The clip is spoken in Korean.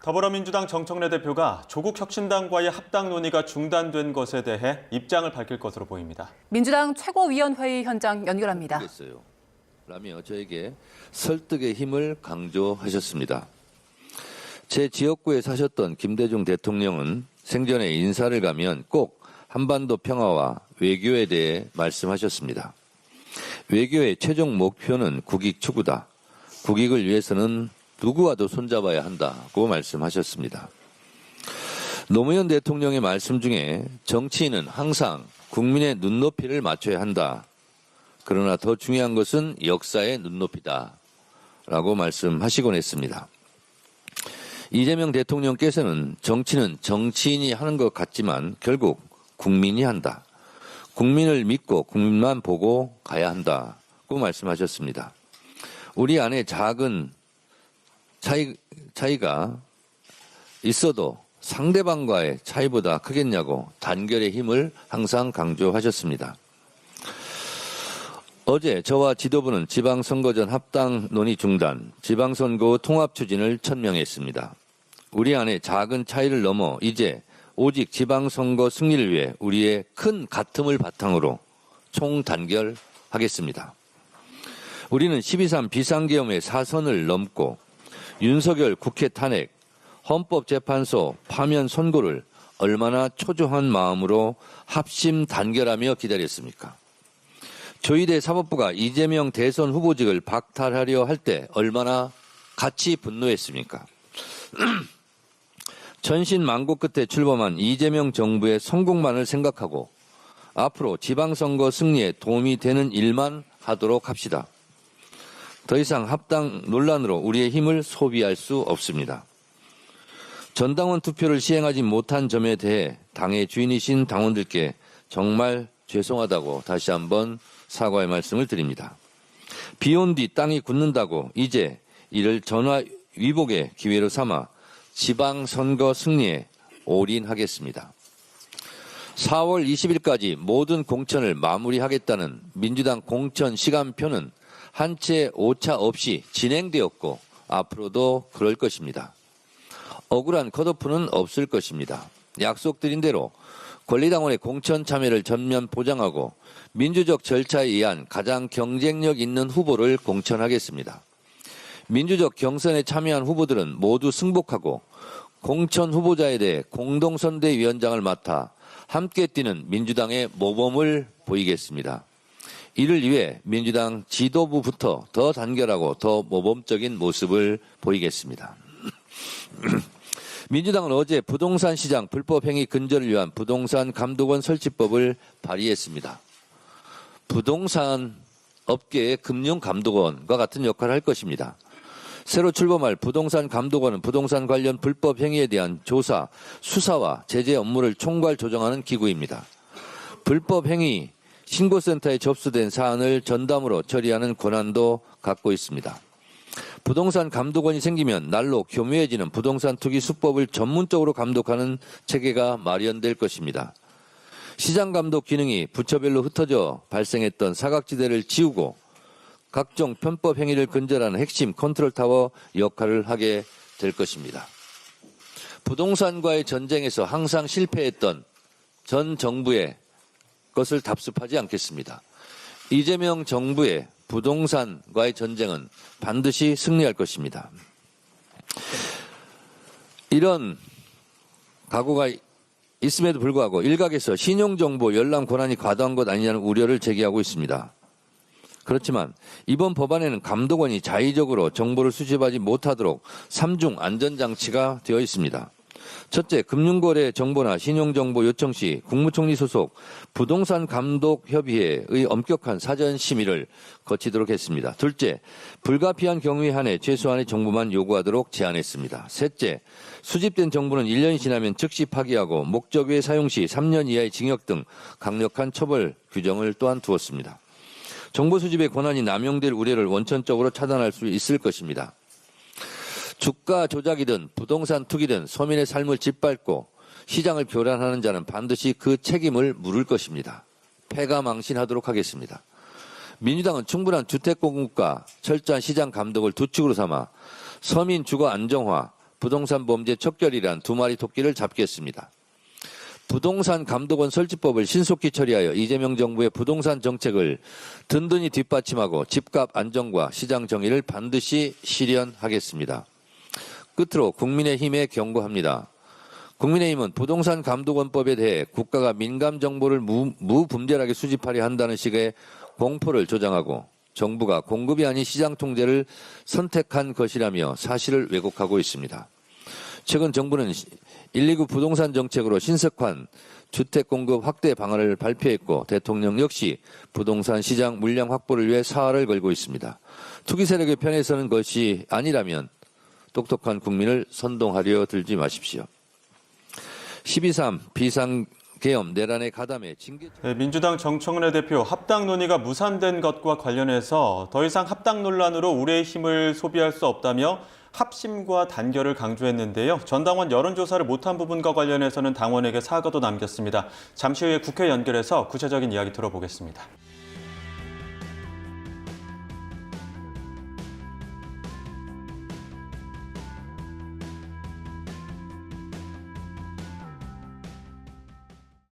더불어민주당 정청래 대표가 조국 혁신당과의 합당 논의가 중단된 것에 대해 입장을 밝힐 것으로 보입니다. 민주당 최고위원회의 현장 연결합니다. 라며 저에게 설득의 힘을 강조하셨습니다. 제 지역구에 사셨던 김대중 대통령은 생전에 인사를 가면 꼭 한반도 평화와 외교에 대해 말씀하셨습니다. 외교의 최종 목표는 국익 추구다. 국익을 위해서는 누구와도 손잡아야 한다고 말씀하셨습니다. 노무현 대통령의 말씀 중에 정치인은 항상 국민의 눈높이를 맞춰야 한다. 그러나 더 중요한 것은 역사의 눈높이다. 라고 말씀하시곤 했습니다. 이재명 대통령께서는 정치는 정치인이 하는 것 같지만 결국 국민이 한다. 국민을 믿고 국민만 보고 가야 한다고 말씀하셨습니다. 우리 안에 작은 차이가 있어도 상대방과의 차이보다 크겠냐고 단결의 힘을 항상 강조하셨습니다. 어제 저와 지도부는 지방선거 전 합당 논의 중단, 지방선거 통합 추진을 천명했습니다. 우리 안에 작은 차이를 넘어 이제 오직 지방선거 승리를 위해 우리의 큰 가슴을 바탕으로 총단결하겠습니다. 우리는 12.3 비상계엄의 사선을 넘고 윤석열 국회 탄핵, 헌법재판소 파면 선고를 얼마나 초조한 마음으로 합심 단결하며 기다렸습니까? 조희대 사법부가 이재명 대선 후보직을 박탈하려 할 때 얼마나 같이 분노했습니까? 천신만고 끝에 출범한 이재명 정부의 성공만을 생각하고 앞으로 지방선거 승리에 도움이 되는 일만 하도록 합시다. 더 이상 합당 논란으로 우리의 힘을 소비할 수 없습니다. 전당원 투표를 시행하지 못한 점에 대해 당의 주인이신 당원들께 정말 죄송하다고 다시 한번 사과의 말씀을 드립니다. 비온 뒤 땅이 굳는다고 이제 이를 전화위복의 기회로 삼아 지방선거 승리에 올인하겠습니다. 4월 20일까지 모든 공천을 마무리하겠다는 민주당 공천 시간표는 한 채 오차 없이 진행되었고 앞으로도 그럴 것입니다. 억울한 컷오프는 없을 것입니다. 약속드린 대로 권리당원의 공천 참여를 전면 보장하고 민주적 절차에 의한 가장 경쟁력 있는 후보를 공천하겠습니다. 민주적 경선에 참여한 후보들은 모두 승복하고 공천 후보자에 대해 공동선대위원장을 맡아 함께 뛰는 민주당의 모범을 보이겠습니다. 이를 위해 민주당 지도부부터 더 단결하고 더 모범적인 모습을 보이겠습니다. 민주당은 어제 부동산 시장 불법행위 근절을 위한 부동산 감독원 설치법을 발의했습니다. 부동산 업계의 금융감독원과 같은 역할을 할 것입니다. 새로 출범할 부동산 감독원은 부동산 관련 불법 행위에 대한 조사, 수사와 제재 업무를 총괄 조정하는 기구입니다. 불법 행위 신고센터에 접수된 사안을 전담으로 처리하는 권한도 갖고 있습니다. 부동산 감독원이 생기면 날로 교묘해지는 부동산 투기 수법을 전문적으로 감독하는 체계가 마련될 것입니다. 시장 감독 기능이 부처별로 흩어져 발생했던 사각지대를 지우고 각종 편법 행위를 근절하는 핵심 컨트롤타워 역할을 하게 될 것입니다. 부동산과의 전쟁에서 항상 실패했던 전 정부의 것을 답습하지 않겠습니다. 이재명 정부의 부동산과의 전쟁은 반드시 승리할 것입니다. 이런 각오가 있음에도 불구하고 일각에서 신용정보 열람 권한이 과도한 것 아니냐는 우려를 제기하고 있습니다. 그렇지만 이번 법안에는 감독원이 자의적으로 정보를 수집하지 못하도록 3중 안전장치가 되어 있습니다. 첫째, 금융거래 정보나 신용정보 요청 시 국무총리 소속 부동산 감독협의회의 엄격한 사전 심의를 거치도록 했습니다. 둘째, 불가피한 경우에 한해 최소한의 정보만 요구하도록 제한했습니다. 셋째, 수집된 정보는 1년이 지나면 즉시 파기하고 목적 외 사용 시 3년 이하의 징역 등 강력한 처벌 규정을 또한 두었습니다. 정보 수집의 권한이 남용될 우려를 원천적으로 차단할 수 있을 것입니다. 주가 조작이든 부동산 투기든 서민의 삶을 짓밟고 시장을 교란하는 자는 반드시 그 책임을 물을 것입니다. 패가망신하도록 하겠습니다. 민주당은 충분한 주택 공급과 철저한 시장 감독을 두 축으로 삼아 서민 주거 안정화, 부동산 범죄 척결이란 두 마리 토끼를 잡겠습니다. 부동산 감독원 설치법을 신속히 처리하여 이재명 정부의 부동산 정책을 든든히 뒷받침하고 집값 안정과 시장 정의를 반드시 실현하겠습니다. 끝으로 국민의힘에 경고합니다. 국민의힘은 부동산 감독원법에 대해 국가가 민감 정보를 무분별하게 수집하려 한다는 식의 공포를 조장하고 정부가 공급이 아닌 시장 통제를 선택한 것이라며 사실을 왜곡하고 있습니다. 최근 정부는 129 부동산 정책으로 신속한 주택 공급 확대 방안을 발표했고 대통령 역시 부동산 시장 물량 확보를 위해 사활을 걸고 있습니다. 투기 세력의 편에 서는 것이 아니라면 똑똑한 국민을 선동하려 들지 마십시오. 12.3 비상계엄 내란의 가담에 징계... 민주당 정청래 대표 합당 논의가 무산된 것과 관련해서 더 이상 합당 논란으로 우리의 힘을 소비할 수 없다며 합심과 단결을 강조했는데요. 전당원 여론조사를 못한 부분과 관련해서는 당원에게 사과도 남겼습니다. 잠시 후에 국회 연결해서 구체적인 이야기 들어보겠습니다.